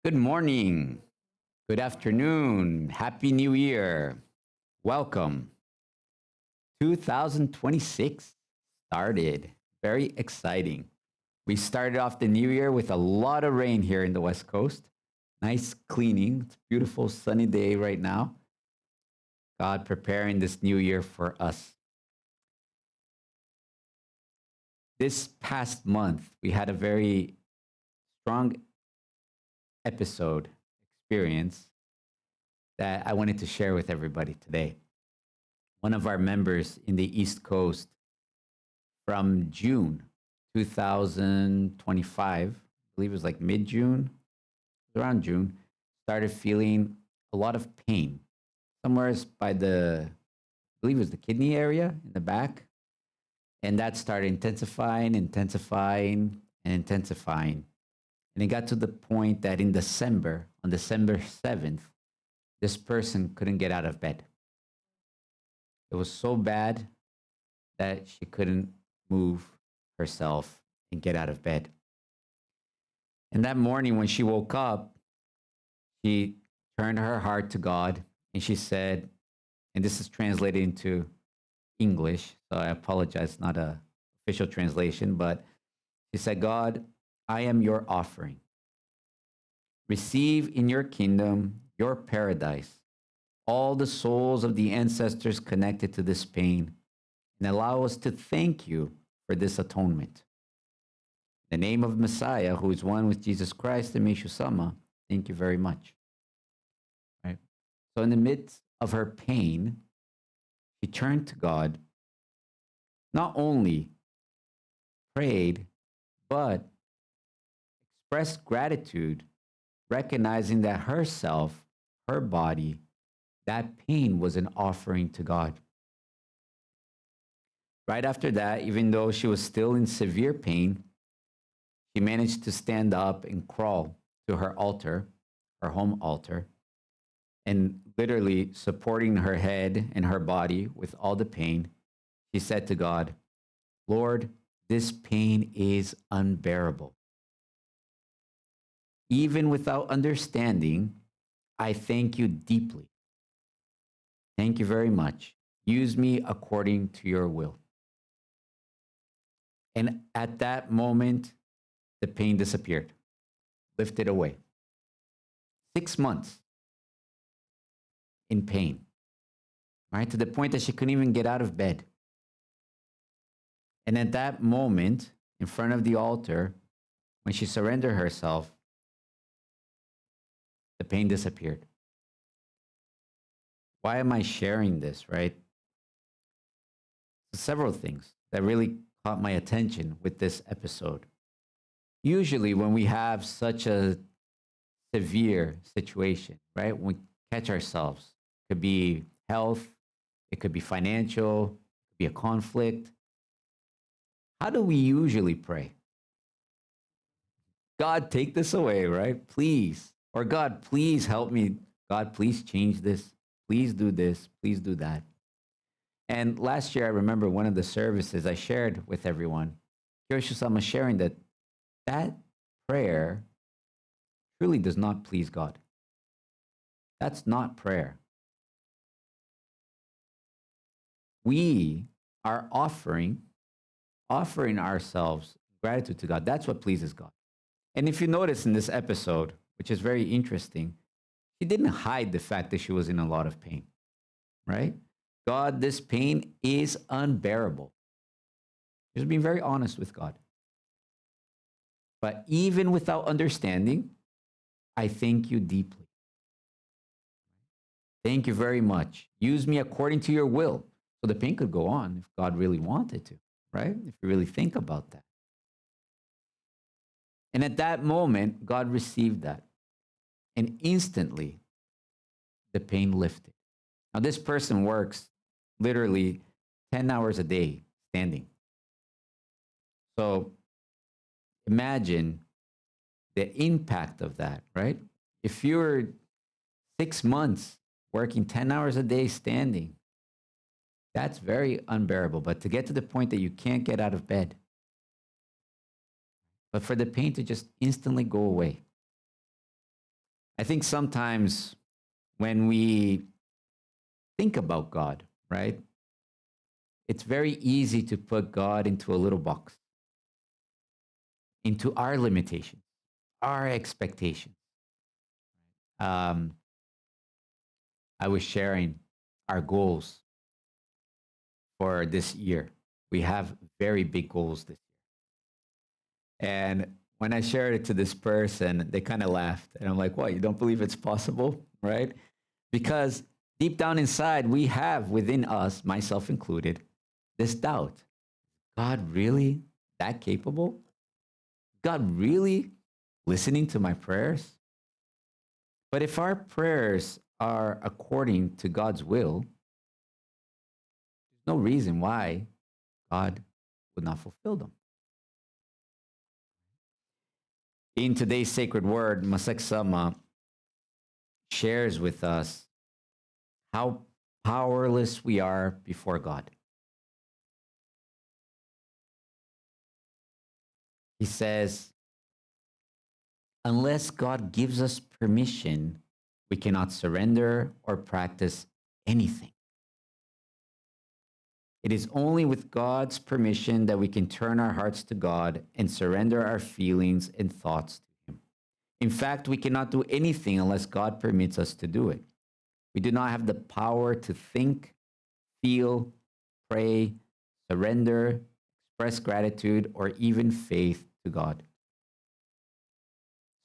Good morning. Good afternoon. Happy New Year. Welcome. 2026 started. Very exciting. We started off the new year with a lot of rain here in the West Coast. Nice cleaning. It's a beautiful sunny day right now. God preparing this new year for us. This past month, we had a very strong episode experience that I wanted to share with everybody today. One of our members in the East Coast from June 2025, I believe it was like mid June, around June, started feeling a lot of pain somewhere by I believe it was the kidney area in the back. And that started intensifying, intensifying, and intensifying. And it got to the point that in December, on December 7th, this person couldn't get out of bed. It was so bad that she couldn't move herself and get out of bed. And that morning, when she woke up, she turned her heart to God and she said, and this is translated into English, so I apologize, not a official translation, but she said, God, I am your offering. Receive in your kingdom, your paradise, all the souls of the ancestors connected to this pain, and allow us to thank you for this atonement. In the name of Messiah, who is one with Jesus Christ and Meshusama, thank you very much. Right? So in the midst of her pain, she turned to God, not only prayed, but expressed gratitude, recognizing that herself, her body, that pain was an offering to God. Right after that, even though she was still in severe pain, she managed to stand up and crawl to her altar, her home altar, and literally supporting her head and her body with all the pain, she said to God, Lord, this pain is unbearable. Even without understanding, I thank you deeply. Thank you very much. Use me according to your will. And at that moment, the pain disappeared, lifted away. 6 months in pain, right? To the point that she couldn't even get out of bed. And at that moment, in front of the altar, when she surrendered herself, the pain disappeared. Why am I sharing this, right? Several things that really caught my attention with this episode. Usually, when we have such a severe situation, right? When we catch ourselves, it could be health, it could be financial, it could be a conflict. How do we usually pray? God, take this away, right? Please. Or God, please help me. God, please change this. Please do this. Please do that. And last year, I remember one of the services I shared with everyone. Hiroshi-sama sharing that prayer truly does not please God. That's not prayer. We are offering ourselves gratitude to God. That's what pleases God. And if you notice in this episode, which is very interesting, she didn't hide the fact that she was in a lot of pain, right? God, this pain is unbearable. Just being very honest with God. But even without understanding, I thank you deeply. Thank you very much. Use me according to your will. So the pain could go on if God really wanted to, right? If you really think about that. And at that moment, God received that. And instantly, the pain lifted. Now, this person works literally 10 hours a day standing. So imagine the impact of that, right? If you're 6 months working 10 hours a day standing, that's very unbearable. But to get to the point that you can't get out of bed, but for the pain to just instantly go away, I think sometimes when we think about God, right, it's very easy to put God into a little box, into our limitations, our expectations. Um, I was sharing our goals for this year. We have very big goals this year. And when I shared it to this person, they kind of laughed. And I'm like, what, you don't believe it's possible? Right? Because deep down inside, we have within us, myself included, this doubt. God really that capable? God really listening to my prayers? But if our prayers are according to God's will, there's no reason why God would not fulfill them. In today's sacred word, Masek Sama shares with us how powerless we are before God. He says, unless God gives us permission, we cannot surrender or practice anything. It is only with God's permission that we can turn our hearts to God and surrender our feelings and thoughts to Him. In fact, we cannot do anything unless God permits us to do it. We do not have the power to think, feel, pray, surrender, express gratitude, or even faith to God.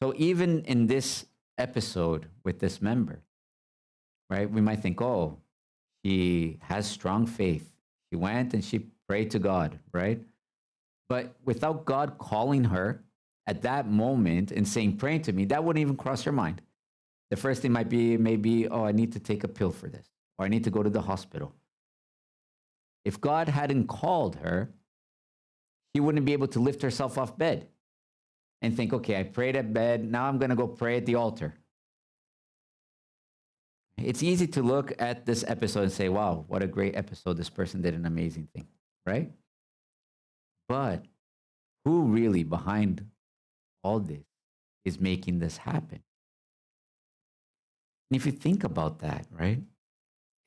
So even in this episode with this member, right, we might think, oh, she has strong faith. She went and she prayed to God, right? But without God calling her at that moment and saying, pray to me, that wouldn't even cross her mind. The first thing might be maybe, oh, I need to take a pill for this, or I need to go to the hospital. If God hadn't called her, she wouldn't be able to lift herself off bed and think, okay, I prayed at bed, now I'm going to go pray at the altar. It's easy to look at this episode and say, wow, what a great episode. This person did an amazing thing, right? But who really behind all this is making this happen? And if you think about that, right?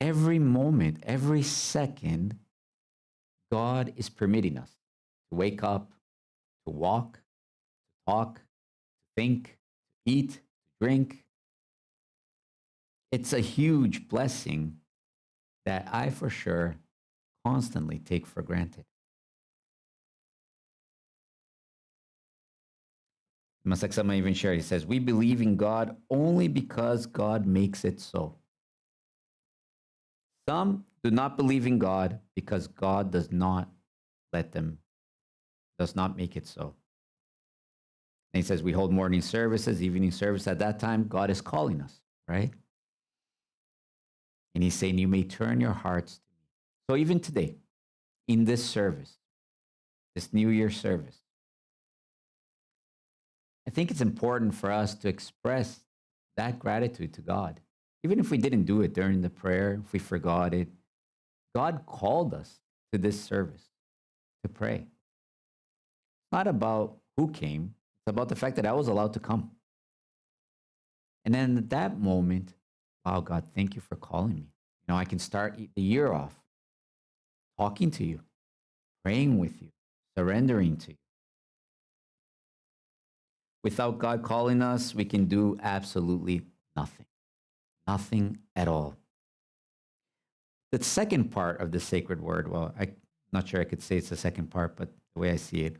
Every moment, every second, God is permitting us to wake up, to walk, to talk, to think, to eat, to drink. It's a huge blessing that I for sure constantly take for granted. Masek Sama even shared, he says, we believe in God only because God makes it so. Some do not believe in God because God does not make it so. And he says, we hold morning services, evening service. At that time, God is calling us, right? And he's saying, you may turn your hearts to me. So even today, in this service, this New Year service, I think it's important for us to express that gratitude to God. Even if we didn't do it during the prayer, if we forgot it, God called us to this service to pray. It's not about who came, it's about the fact that I was allowed to come. And then at that moment, wow, God, thank you for calling me. I can start the year off talking to you, praying with you, surrendering to you. Without God calling us, we can do absolutely nothing. Nothing at all. The second part of the sacred word, well, I'm not sure I could say it's the second part, but the way I see it,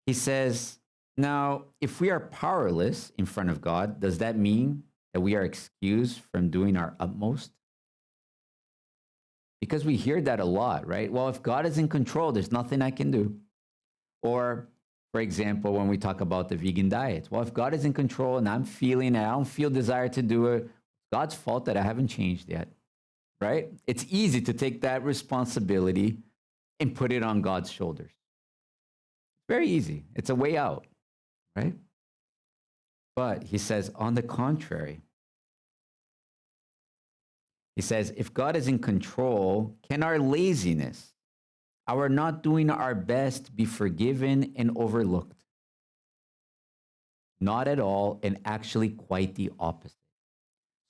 he says, now, if we are powerless in front of God, does that mean that we are excused from doing our utmost? Because we hear that a lot, right? Well, if God is in control, there's nothing I can do. Or, for example, when we talk about the vegan diet, well, if God is in control and I'm feeling it, I don't feel desire to do it, it's God's fault that I haven't changed yet, right? It's easy to take that responsibility and put it on God's shoulders. Very easy. It's a way out, right? But he says, on the contrary, he says, if God is in control, can our laziness, our not doing our best, be forgiven and overlooked? not at all, and actually quite the opposite.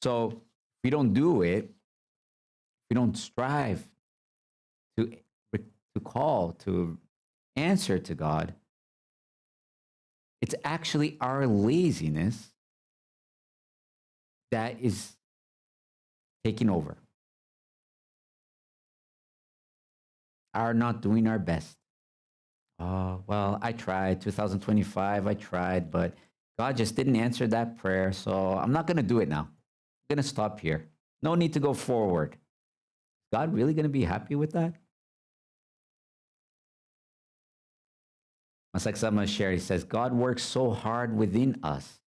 So if we don't do it, we don't strive to, to call, to answer to God, it's actually our laziness that is taking over. Our not doing our best. Oh, well, I tried 2025, I tried, but God just didn't answer that prayer. So I'm not going to do it now. I'm going to stop here. No need to go forward. Is God really going to be happy with that? It's like someone shared, he says, God works so hard within us,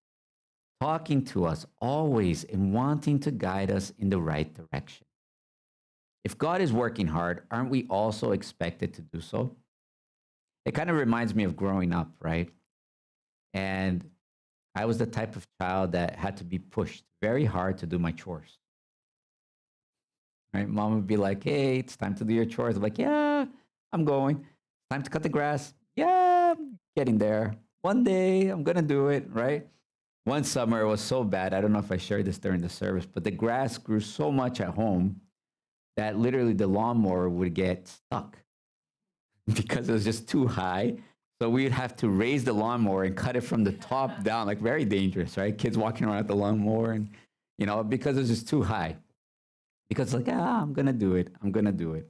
talking to us always and wanting to guide us in the right direction. If God is working hard, aren't we also expected to do so? It kind of reminds me of growing up, right? And I was the type of child that had to be pushed very hard to do my chores. Right? Mom would be like, hey, it's time to do your chores. I'm like, yeah, I'm going. Time to cut the grass. Yeah, I'm getting there. One day I'm going to do it, right? One summer it was so bad. I don't know if I shared this during the service, but the grass grew so much at home that literally the lawnmower would get stuck because it was just too high. So we'd have to raise the lawnmower and cut it from the top down, like very dangerous, right? Kids walking around with the lawnmower and, because it was just too high. Because like, I'm going to do it. I'm going to do it.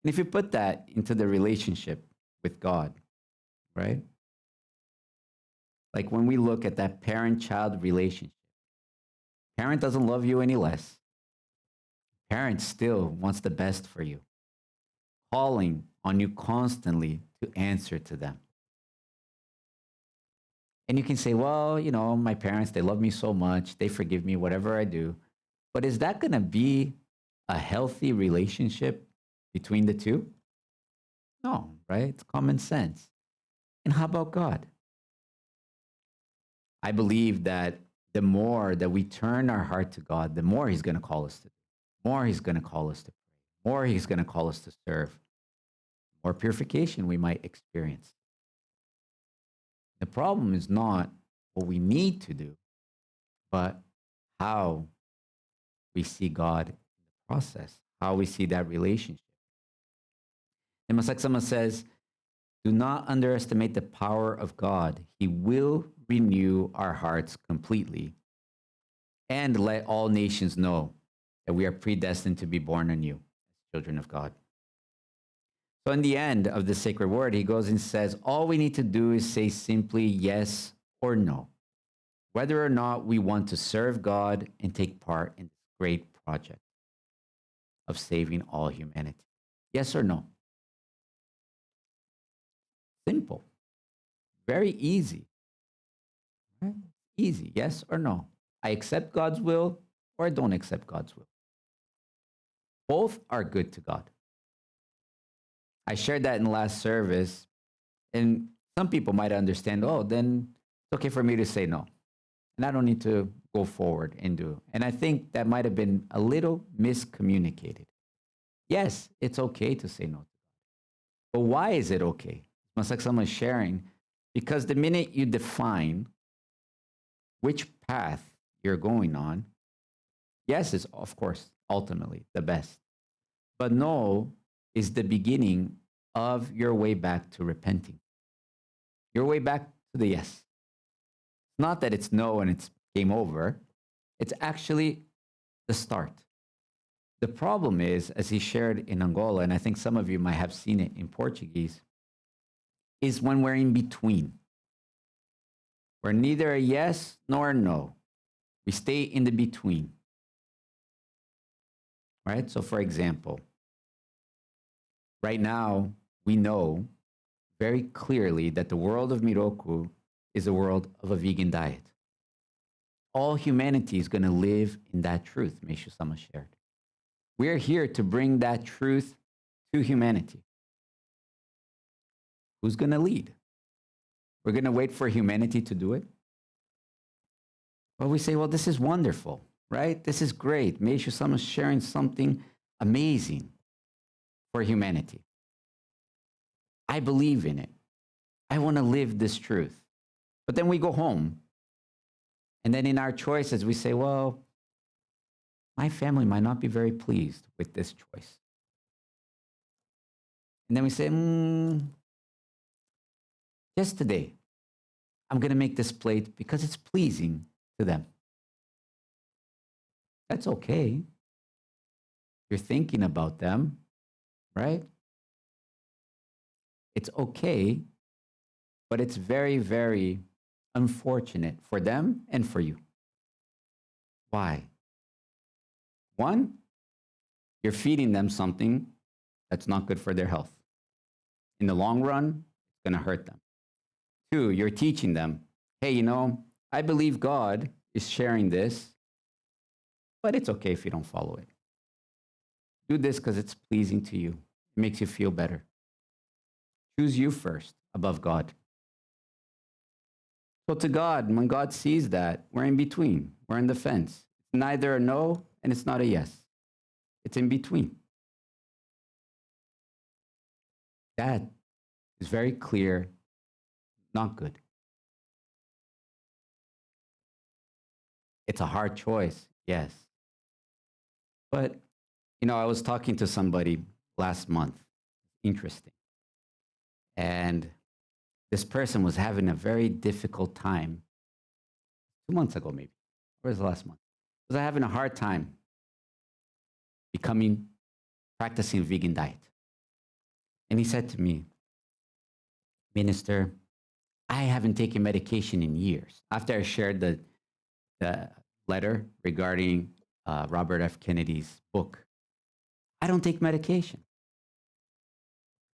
And if you put that into the relationship with God, right? Like when we look at that parent-child relationship, parent doesn't love you any less. Parent still wants the best for you, calling on you constantly to answer to them. And you can say, well, my parents, they love me so much. They forgive me whatever I do. But is that going to be a healthy relationship between the two? No, right? It's common sense. And how about God? I believe that the more that we turn our heart to God, the more He's going to call us to do, more He's going to call us to pray, more He's going to call us to serve, more purification we might experience. The problem is not what we need to do, but how we see God in the process, how we see that relationship. And much like someone says, do not underestimate the power of God. He will renew our hearts completely and let all nations know that we are predestined to be born anew as children of God. So in the end of the sacred word, he goes and says, all we need to do is say simply yes or no, whether or not we want to serve God and take part in this great project of saving all humanity. Yes or no? Simple. Very easy. Right? Easy. Yes or no? I accept God's will or I don't accept God's will. Both are good to God. I shared that in the last service, and some people might understand, oh, then it's okay for me to say no. And I don't need to go forward and do. And I think that might have been a little miscommunicated. Yes, it's okay to say no to God. But why is it okay? It's like someone's sharing, because the minute you define which path you're going on, yes is, of course, ultimately the best. But no is the beginning of your way back to repenting. Your way back to the yes. It's not that it's no and it's game over. It's actually the start. The problem is, as he shared in Angola, and I think some of you might have seen it in Portuguese, is when we're in between. We're neither a yes nor a no. We stay in the between. Right? So for example, right now, we know very clearly that the world of Miroku is a world of a vegan diet. All humanity is going to live in that truth, Meishu-sama shared. We're here to bring that truth to humanity. Who's going to lead? We're going to wait for humanity to do it? Well, we say, well, this is wonderful, right? This is great. Meishu-sama is sharing something amazing for humanity. I believe in it. I want to live this truth. But then we go home And then in our choices, we say, well, my family might not be very pleased with this choice. And then we say, just today, I'm going to make this plate because it's pleasing to them. That's okay. You're thinking about them, right? It's okay, but it's very, very unfortunate for them and for you. Why? One, you're feeding them something that's not good for their health. In the long run, it's going to hurt them. Two, you're teaching them, hey, I believe God is sharing this, but it's okay if you don't follow it. Do this because it's pleasing to you. It makes you feel better. Choose you first above God. So to God, when God sees that, we're in between. We're in the fence. It's neither a no and it's not a yes. It's in between. That is very clear, not good. It's a hard choice, yes. But, I was talking to somebody last month. Interesting. And this person was having a very difficult time 2 months ago, maybe. Or was the last month? Was having a hard time practicing a vegan diet. And he said to me, Minister, I haven't taken medication in years. After I shared the letter regarding Robert F. Kennedy's book, I don't take medication.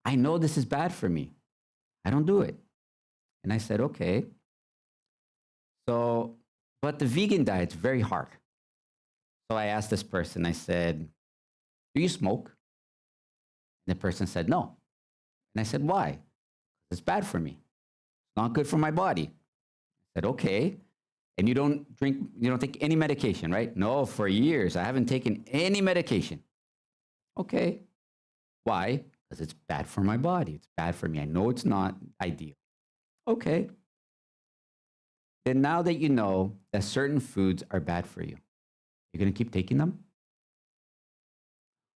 I know this is bad for me. I don't do it. And I said, okay. So, but the vegan diet's very hard. So I asked this person, I said, do you smoke? And the person said, no. And I said, why? It's bad for me. It's not good for my body. I said, okay. And you don't take any medication, right? No, for years, I haven't taken any medication. Okay. Why? Because it's bad for my body. It's bad for me. I know it's not ideal. Okay. Then now that you know that certain foods are bad for you, you're going to keep taking them?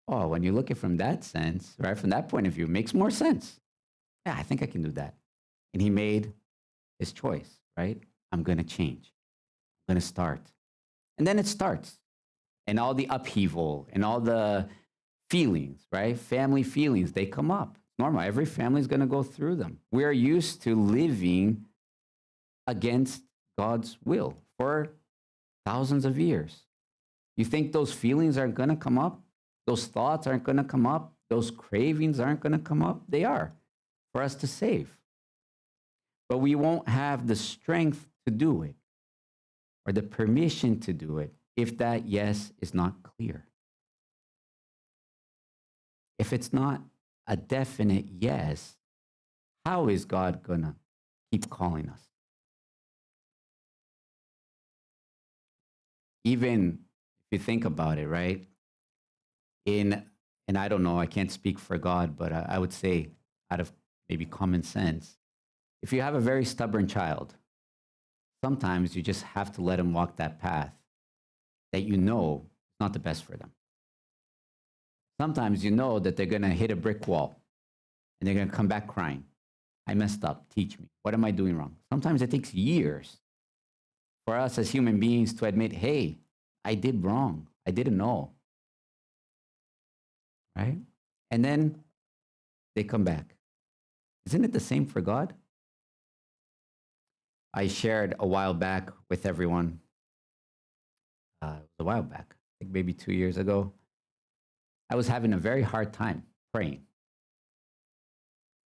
Oh, when you look at it from that sense, right, from that point of view, it makes more sense. Yeah, I think I can do that. And he made his choice, right? I'm going to change. I'm going to start. And then it starts. And all the upheaval and all the feelings, right? Family feelings, they come up. Normal. Every family is going to go through them. We are used to living against God's will for thousands of years. You think those feelings aren't going to come up? Those thoughts aren't going to come up? Those cravings aren't going to come up? They are, for us to save. But we won't have the strength to do it or the permission to do it if that yes is not clear. If it's not a definite yes, how is God going to keep calling us? Even if you think about it, right? And I don't know, I can't speak for God, but I would say out of maybe common sense, if you have a very stubborn child, sometimes you just have to let them walk that path that you know is not the best for them. Sometimes you know that they're going to hit a brick wall and they're going to come back crying. I messed up. Teach me. What am I doing wrong? Sometimes it takes years for us as human beings to admit, hey, I did wrong. I didn't know. Right? And then they come back. Isn't it the same for God? I shared a while back with everyone, it was a while back, I think maybe 2 years ago. I was having a very hard time praying.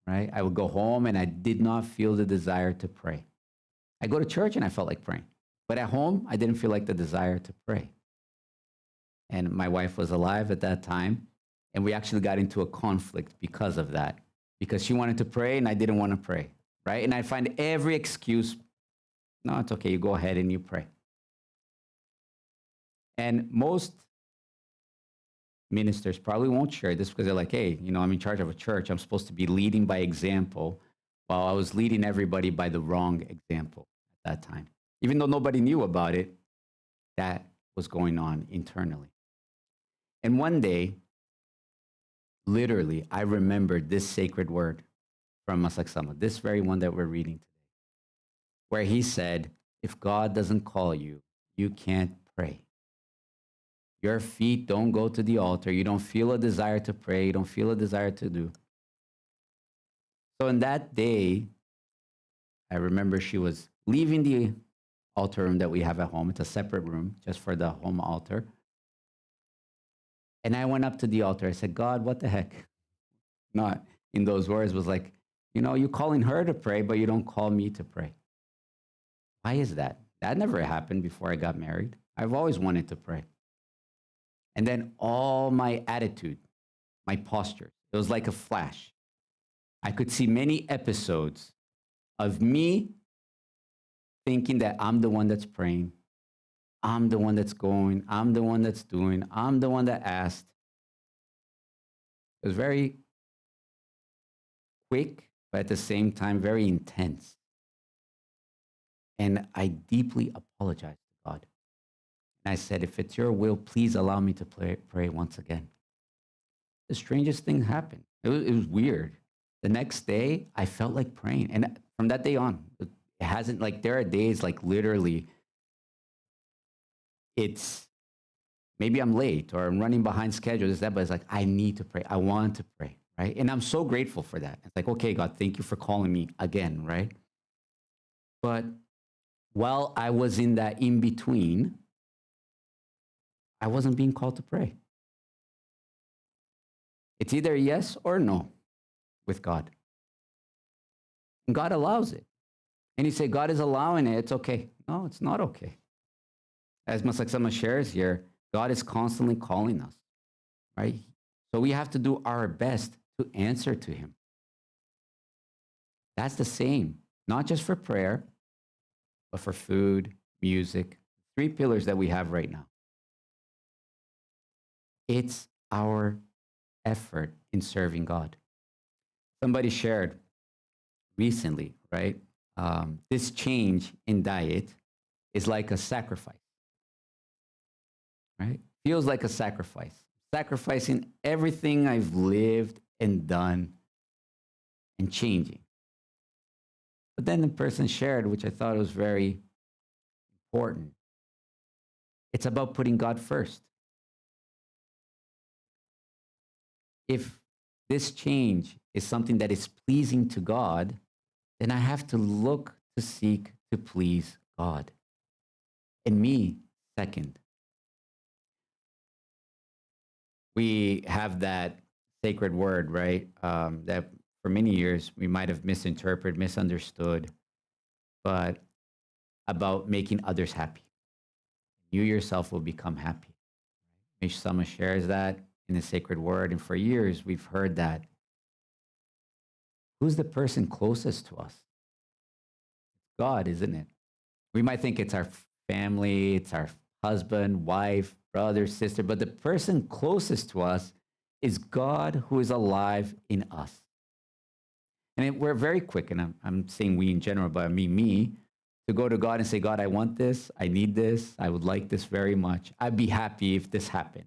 Right? I would go home and I did not feel the desire to pray. I go to church and I felt like praying. But at home, I didn't feel like the desire to pray. And my wife was alive at that time. And we actually got into a conflict because of that. Because she wanted to pray and I didn't want to pray. Right? And I find every excuse. No, it's okay. You go ahead and you pray. And most ministers probably won't share this because they're like, hey, I'm in charge of a church. I'm supposed to be leading by example. While I was leading everybody by the wrong example at that time. even though nobody knew about it, that was going on internally. And one day, literally, I remembered this sacred word from Masaksama, this very one that we're reading today, where he said, if God doesn't call you, you can't pray. Your feet don't go to the altar. You don't feel a desire to pray. You don't feel a desire to do. So in that day, I remember she was leaving the altar room that we have at home. It's a separate room just for the home altar. And I went up to the altar. I said, God, what the heck? Not in those words, was like, you're calling her to pray, but you don't call me to pray. Why is that? That never happened before I got married. I've always wanted to pray. And then all my attitude, my posture, it was like a flash. I could see many episodes of me thinking that I'm the one that's praying. I'm the one that's going. I'm the one that's doing. I'm the one that asked. It was very quick, but at the same time, very intense. And I deeply apologized to God. And I said, if it's your will, please allow me to pray once again. The strangest thing happened. It was weird. The next day, I felt like praying. And from that day on, it hasn't, like, there are days, like, literally, it's, maybe I'm late or I'm running behind schedule, but it's like, I need to pray. I want to pray, right? And I'm so grateful for that. It's like, okay, God, thank you for calling me again, right? But while I was in that in-between, I wasn't being called to pray. It's either yes or no with God. And God allows it. And you say, God is allowing it, it's okay. No, it's not okay. As Masaksama shares here, God is constantly calling us, right? So we have to do our best to answer to him. That's the same, not just for prayer, but for food, music, 3 pillars that we have right now. It's our effort in serving God. Somebody shared recently, right? This change in diet is like a sacrifice, right? Feels like a sacrifice. Sacrificing everything I've lived and done and changing. But then the person shared, which I thought was very important. It's about putting God first. If this change is something that is pleasing to God, then I have to look to seek to please God. And me second. We have that sacred word, right? That for many years we might have misinterpreted, misunderstood, but about making others happy. You yourself will become happy. Mish Sama shares that in the sacred word, and for years we've heard that. Who's the person closest to us? God, isn't it? We might think it's our family, it's our husband, wife, brother, sister, but the person closest to us is God who is alive in us. And we're very quick, and I'm saying we in general, but I mean me, to go to God and say, God, I want this, I need this, I would like this very much. I'd be happy if this happened.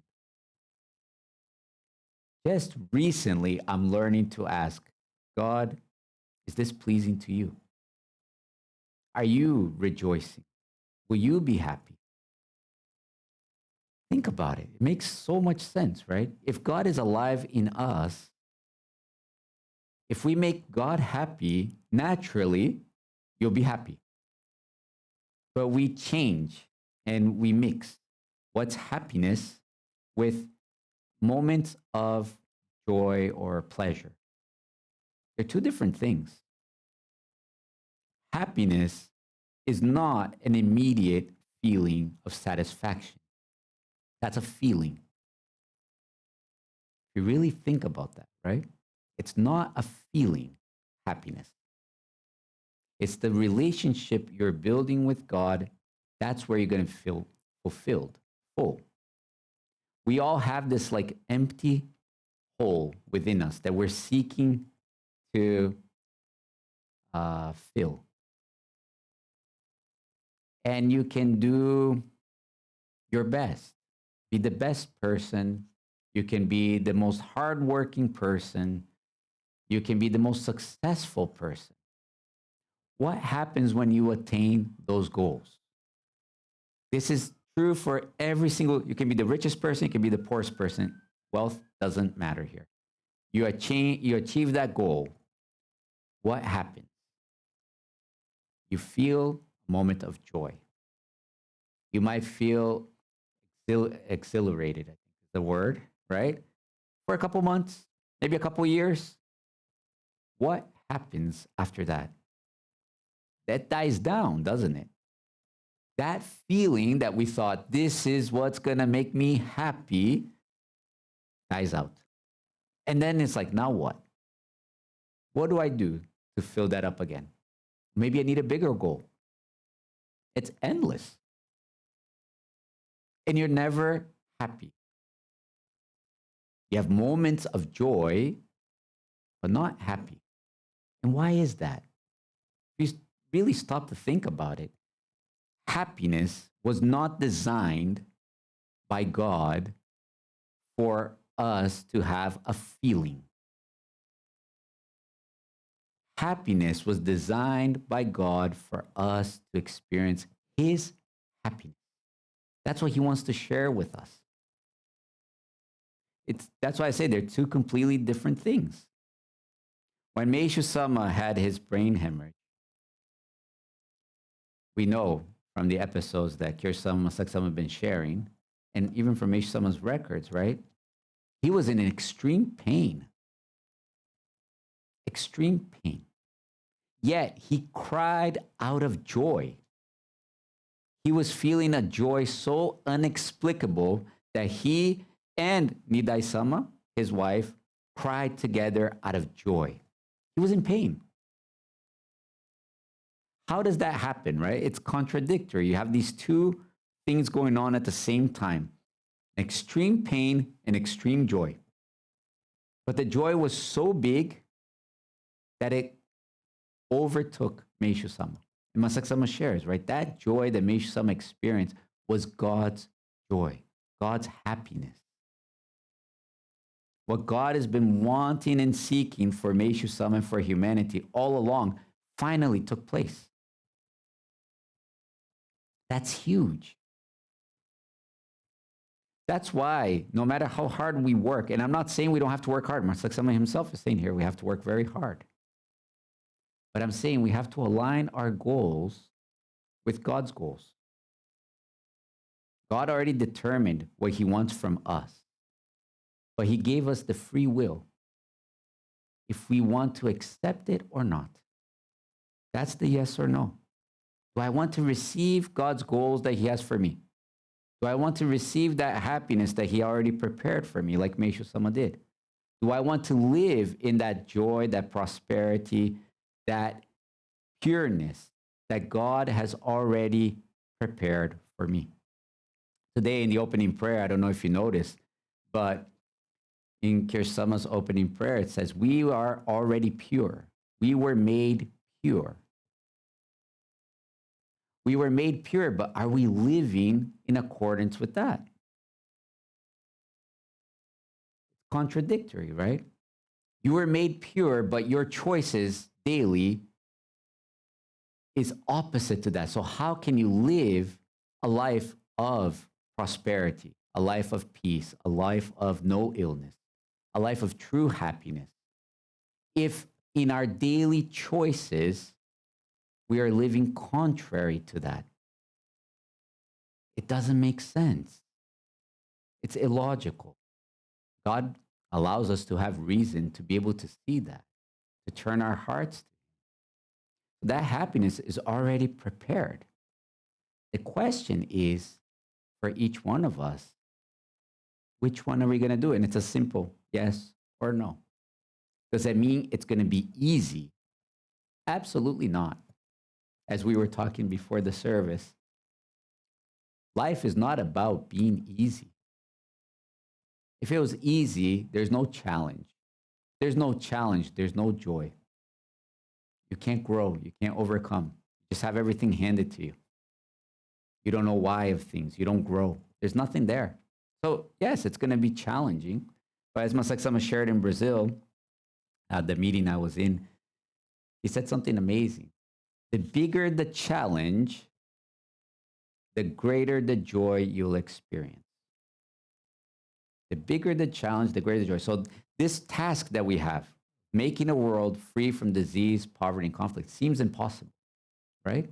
Just recently, I'm learning to ask, God, is this pleasing to you? Are you rejoicing? Will you be happy? Think about it. It makes so much sense, right? If God is alive in us, if we make God happy, naturally, you'll be happy. But we change and we mix what's happiness with moments of joy or pleasure. They're 2 different things. Happiness is not an immediate feeling of satisfaction. That's a feeling. If you really think about that, right? It's not a feeling, happiness. It's the relationship you're building with God. That's where you're going to feel fulfilled, full. We all have this like empty hole within us that we're seeking to fill. and you can do your best. Be the best person. You can be the most hardworking person. You can be the most successful person. What happens when you attain those goals? This is true for every single, you can be the richest person, you can be the poorest person. Wealth doesn't matter here. You achieve that goal. What happens? You feel a moment of joy. You might feel exhilarated, I think is the word, right? For a couple months, maybe a couple years. What happens after that? That dies down, doesn't it? That feeling that we thought this is what's going to make me happy dies out. And then it's like, now what? What do I do to fill that up again? Maybe I need a bigger goal. It's endless. And you're never happy. You have moments of joy, but not happy. And why is that? If you really stop to think about it, happiness was not designed by God for us to have a feeling. Happiness was designed by God for us to experience His happiness. That's what He wants to share with us. That's why I say they're two completely different things. When Meishu Sama had his brain hemorrhage, we know from the episodes that Kyo-sama, Saksama have been sharing, and even from Meishu Sama's records, right? He was in extreme pain. Extreme pain. Yet he cried out of joy. He was feeling a joy so inexplicable that he and Nidai-sama, his wife, cried together out of joy. He was in pain. How does that happen, right? It's contradictory. You have these two things going on at the same time. Extreme pain and extreme joy. But the joy was so big that it overtook Meishu Sama. And Masaaki Sama shares, right? That joy that Meishu Sama experienced was God's joy, God's happiness. What God has been wanting and seeking for Meishu Sama and for humanity all along finally took place. That's huge. That's why no matter how hard we work, and I'm not saying we don't have to work hard. Masaaki Sama himself is saying here we have to work very hard. But I'm saying we have to align our goals with God's goals. God already determined what He wants from us, but He gave us the free will if we want to accept it or not. That's the yes or no. Do I want to receive God's goals that He has for me? Do I want to receive that happiness that He already prepared for me, like Meishu Sama did? Do I want to live in that joy, that prosperity, that pureness that God has already prepared for me? Today in the opening prayer, I don't know if you noticed, but in Kyo-sama's opening prayer, it says, we are already pure. We were made pure. We were made pure, but are we living in accordance with that? It's contradictory, right? You were made pure, but your choices daily is opposite to that. So how can you live a life of prosperity, a life of peace, a life of no illness, a life of true happiness, if in our daily choices we are living contrary to that? It doesn't make sense. It's illogical. God allows us to have reason to be able to see that, to turn our hearts to Him. That happiness is already prepared. The question is, for each one of us, which one are we going to do? And it's a simple yes or no. Does that mean it's going to be easy? Absolutely not. As we were talking before the service, life is not about being easy. If it was easy, there's no challenge. There's no challenge, there's no joy. You can't grow, you can't overcome. You just have everything handed to you. You don't know why of things. You don't grow. There's nothing there. So, yes, it's going to be challenging. But as Masek shared in Brazil, at the meeting I was in, he said something amazing. The bigger the challenge, the greater the joy you'll experience. The bigger the challenge, the greater the joy. So, this task that we have, making a world free from disease, poverty, and conflict, seems impossible, right?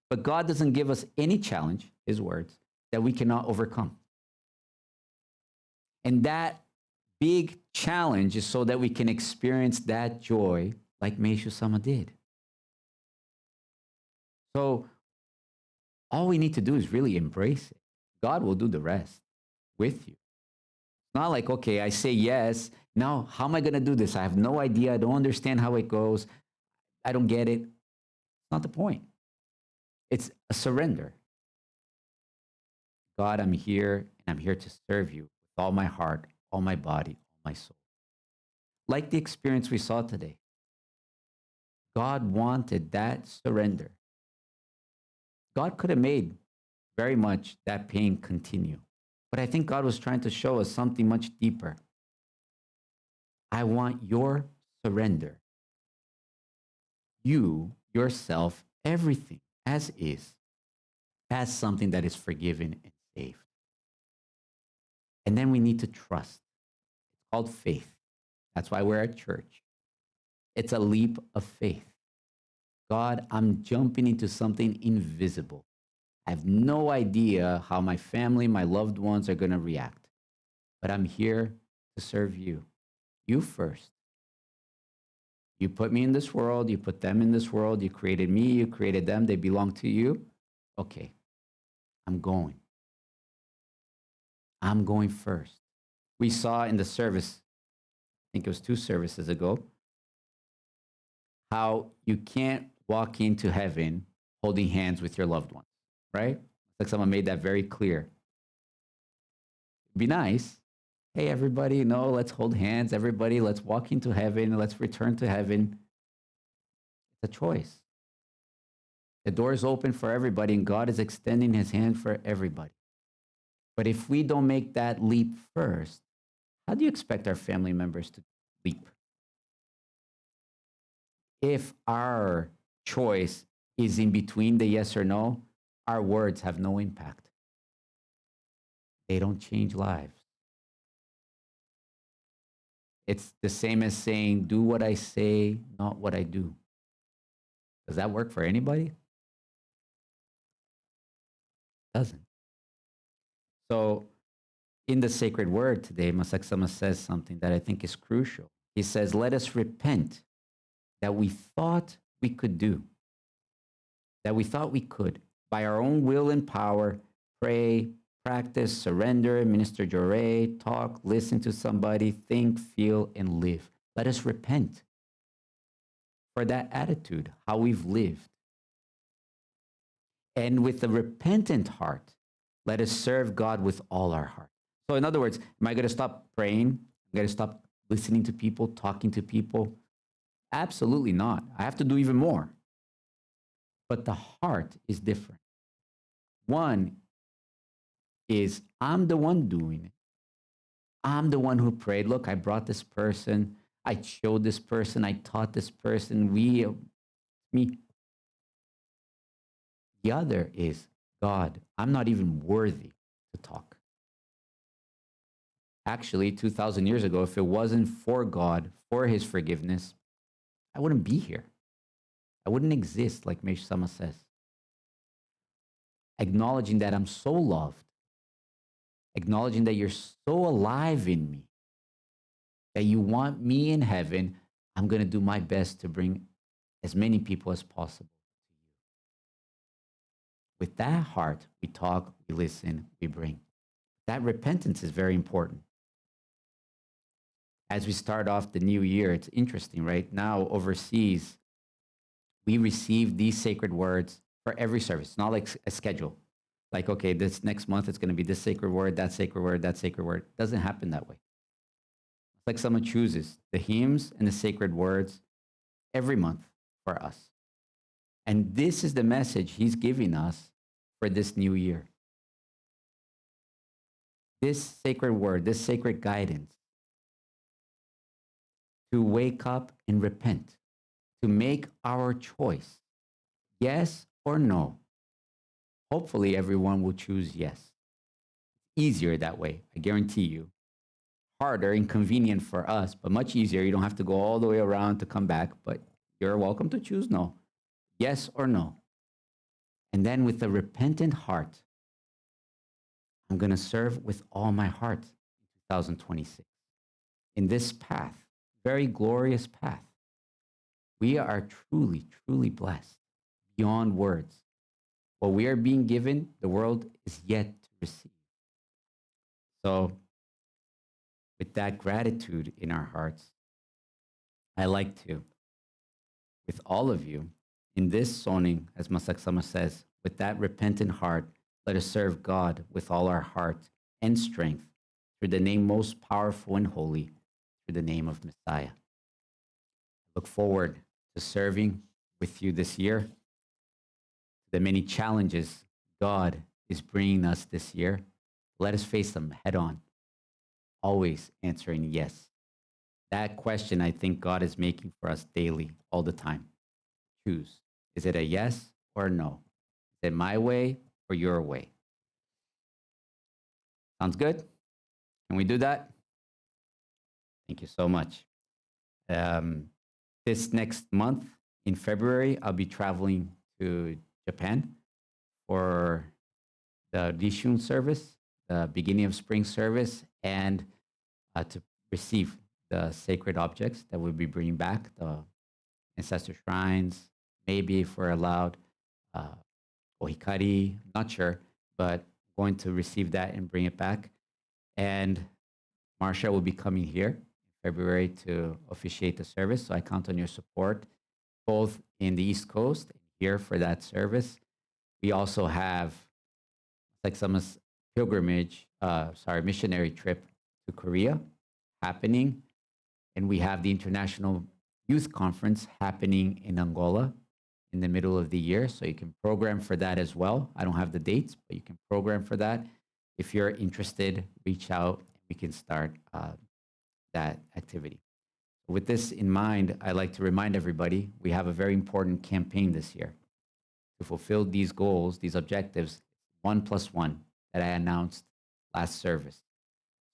But God doesn't give us any challenge, his words, that we cannot overcome. And that big challenge is so that we can experience that joy like Meishu Sama did. So all we need to do is really embrace it. God will do the rest with you. It's not like, okay, I say yes. Now, how am I going to do this? I have no idea. I don't understand how it goes. I don't get it. It's not the point. It's a surrender. God, I'm here, and I'm here to serve you with all my heart, all my body, all my soul. Like the experience we saw today. God wanted that surrender. God could have made very much that pain continue. But I think God was trying to show us something much deeper. I want your surrender. You, yourself, everything as is, as something that is forgiven and saved. And then we need to trust. It's called faith. That's why we're at church. It's a leap of faith. God, I'm jumping into something invisible. I have no idea how my family, my loved ones are going to react. But I'm here to serve you. You first. You put me in this world. You put them in this world. You created me. You created them. They belong to you. Okay. I'm going. I'm going first. We saw in the service, I think it was 2 services ago, how you can't walk into heaven holding hands with your loved ones, right? Like someone made that very clear. It'd be nice. Hey, everybody, let's hold hands. Everybody, let's walk into heaven. Let's return to heaven. It's a choice. The door is open for everybody, and God is extending his hand for everybody. But if we don't make that leap first, how do you expect our family members to leap? If our choice is in between the yes or no, our words have no impact. They don't change lives. It's the same as saying, do what I say, not what I do. Does that work for anybody? It doesn't. So in the sacred word today, Masek Sama says something that I think is crucial. He says, let us repent that we thought we could do, that we thought we could, by our own will and power, pray, practice, surrender, minister Joreh, talk, listen to somebody, think, feel, and live. Let us repent for that attitude, how we've lived. And with a repentant heart, let us serve God with all our heart. So in other words, am I going to stop praying? I'm going to stop listening to people, talking to people? Absolutely not. I have to do even more. But the heart is different. One is, I'm the one doing it. I'm the one who prayed. Look, I brought this person. I showed this person. I taught this person. Me. The other is, God, I'm not even worthy to talk. Actually, 2,000 years ago, if it wasn't for God, for his forgiveness, I wouldn't be here. I wouldn't exist, like Meishu Sama says. Acknowledging that I'm so loved, acknowledging that you're so alive in me, that you want me in heaven, I'm going to do my best to bring as many people as possible to you. With that heart, we talk, we listen, we bring. That repentance is very important. As we start off the new year, it's interesting, right? Now, overseas, we receive these sacred words for every service. It's not like a schedule. Like, okay, this next month it's going to be this sacred word, that sacred word, that sacred word. It doesn't happen that way. It's like someone chooses the hymns and the sacred words every month for us. And this is the message he's giving us for this new year. This sacred word, this sacred guidance to wake up and repent, to make our choice, yes or no. Hopefully, everyone will choose yes. Easier that way, I guarantee you. Harder, inconvenient for us, but much easier. You don't have to go all the way around to come back, but you're welcome to choose no, yes or no. And then with a repentant heart, I'm going to serve with all my heart in 2026. In this path, very glorious path, we are truly, truly blessed beyond words. What we are being given, the world is yet to receive. So, with that gratitude in our hearts, I like to, with all of you, in this soning, as Masak Sama says, with that repentant heart, let us serve God with all our heart and strength through the name most powerful and holy, through the name of Messiah. I look forward to serving with you this year. The many challenges God is bringing us this year, let us face them head on, always answering yes. That question I think God is making for us daily, all the time. Choose. Is it a yes or a no? Is it my way or your way? Sounds good? Can we do that? Thank you so much. This next month in February, I'll be traveling to Japan for the Rishun service, the beginning of spring service, and to receive the sacred objects that we'll be bringing back, the ancestor shrines, maybe if we're allowed, ohikari, not sure, but going to receive that and bring it back. And Marcia will be coming here in February to officiate the service, so I count on your support, both in the East Coast and here for that service. We also have like some pilgrimage, missionary trip to Korea happening. And we have the International Youth Conference happening in Angola in the middle of the year. So you can program for that as well. I don't have the dates, but you can program for that. If you're interested, reach out. We can start that activity. With this in mind, I'd like to remind everybody we have a very important campaign this year to fulfill these goals, these objectives, 1+1 that I announced last service.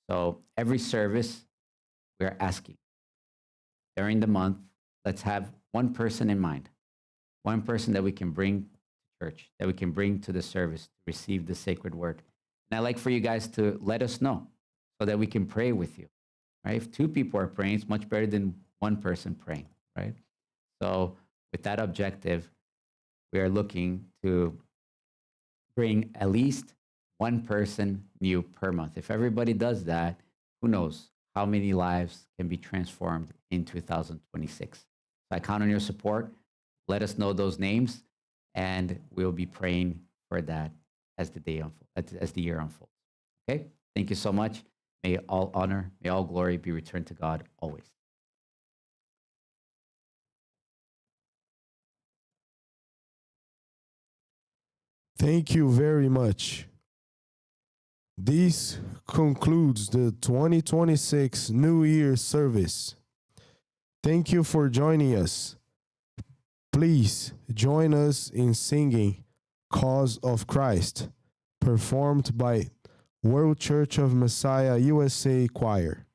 So every service, we're asking during the month, let's have one person in mind, one person that we can bring to church, that we can bring to the service to receive the sacred word. And I'd like for you guys to let us know so that we can pray with you, right? If 2 people are praying, it's much better than 1 person praying, right? So with that objective, we are looking to bring at least 1 person new per month. If everybody does that, who knows how many lives can be transformed in 2026. So I count on your support. Let us know those names, and we'll be praying for that as the day unfolds, as the year unfolds. Okay? Thank you so much. May all honor, may all glory be returned to God always. Thank you very much. This concludes the 2026 New Year service. Thank you for joining us. Please join us in singing Cause of Christ, performed by World Church of Messiah USA Choir.